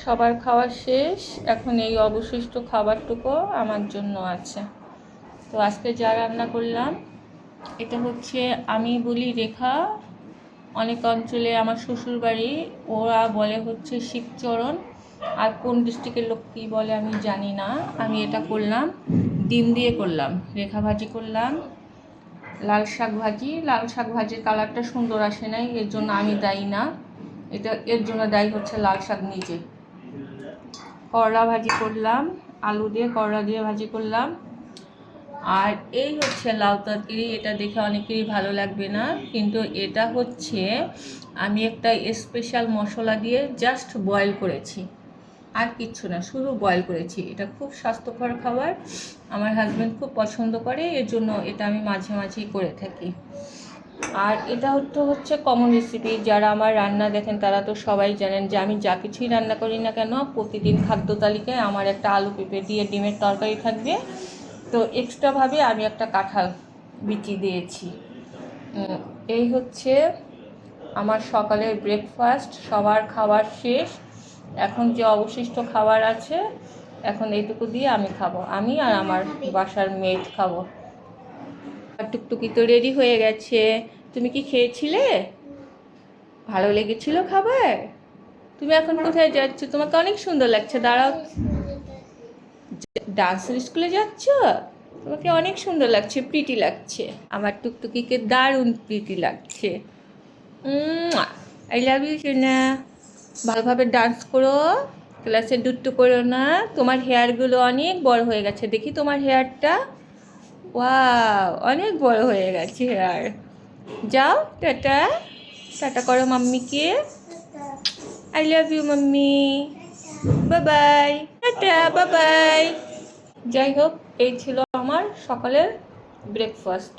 সবার খাওয়া শেষ, এখন এই অবশিষ্ট খাবারটুকু আমার জন্য আছে। তো আজকে যা রান্না করলাম, এটা হচ্ছে আমি বলি রেখা, অনেক অঞ্চলে আমার শ্বশুরবাড়ি ওরা বলে হচ্ছে শিবচরণ, আর কোন ডিস্ট্রিক্টের লোক কী বলে আমি জানি না। আমি এটা করলাম, ডিম দিয়ে করলাম, রেখা ভাজি করলাম, লাল শাক ভাজি। লাল শাক ভাজির কালারটা সুন্দর আসে নাই, এর জন্য আমি দায়ী না, এর জন্য দায়ী হচ্ছে লাল শাক নিজে। করলা ভাজি করলাম, আলু দিয়ে করলা দিয়ে ভাজি করলাম। আর এই হচ্ছে লাউ তরকারি। এটা দেখে অনেকেরই ভালো লাগবে না, কিন্তু এটা হচ্ছে আমি একটা স্পেশাল মশলা দিয়ে জাস্ট বয়েল করেছি, আর কিচ্ছু না, শুধু বয়েল করেছি। এটা খুব স্বাস্থ্যকর খাবার, আমার হাজব্যান্ড খুব পছন্দ করে, এর জন্য এটা আমি মাঝে মাঝেই করে থাকি। আর এটা হচ্ছে কমন রেসিপি, যারা আমার রান্না দেখেন তারা তো সবাই জানেন যে আমি যা কিছুই রান্না করি না কেন, প্রতিদিন খাদ্য তালিকায় আমার একটা আলু পেঁপে দিয়ে ডিমের তরকারি থাকবে। তো এক্সট্রাভাবে আমি একটা কাঁঠাল বিচি দিয়েছি। এই হচ্ছে আমার সকালের ব্রেকফাস্ট। সবার খাবার শেষ, এখন যে অবশিষ্ট খাবার আছে, এখন এইটুকু দিয়ে আমি খাবো, আমি আর আমার বাসার মেয়েট খাবো। টুকটুকি তো রেডি হয়ে গেছে। তুমি কি খেয়েছিলে? ভালো লেগেছিল খাবার? তুমি এখন কোথায় যাচ্ছ? তোমাকে অনেক সুন্দর লাগছে, দাঁড়াও। ডান্সের স্কুলে যাচ্ছ? তোমাকে অনেক সুন্দর লাগছে, প্রিটি লাগছে। আমার টুকটুকিকে দারুণ প্রিটি লাগছে। আই লাভ ইউ সোনা। ভালোভাবে ডান্স করো, ক্লাসে দুট্টু করো না। তোমার হেয়ারগুলো অনেক বড় হয়ে গেছে, দেখি তোমার হেয়ারটা। ওয়াও, অনেক বড় হয়ে গেছে হেয়ার। যাও, টাটা টাটা করো মাম্মিকে। I love you mummy, bye bye, tata, bye bye. যাই হোক, এই ছিল আমার সকালের ব্রেকফাস্ট।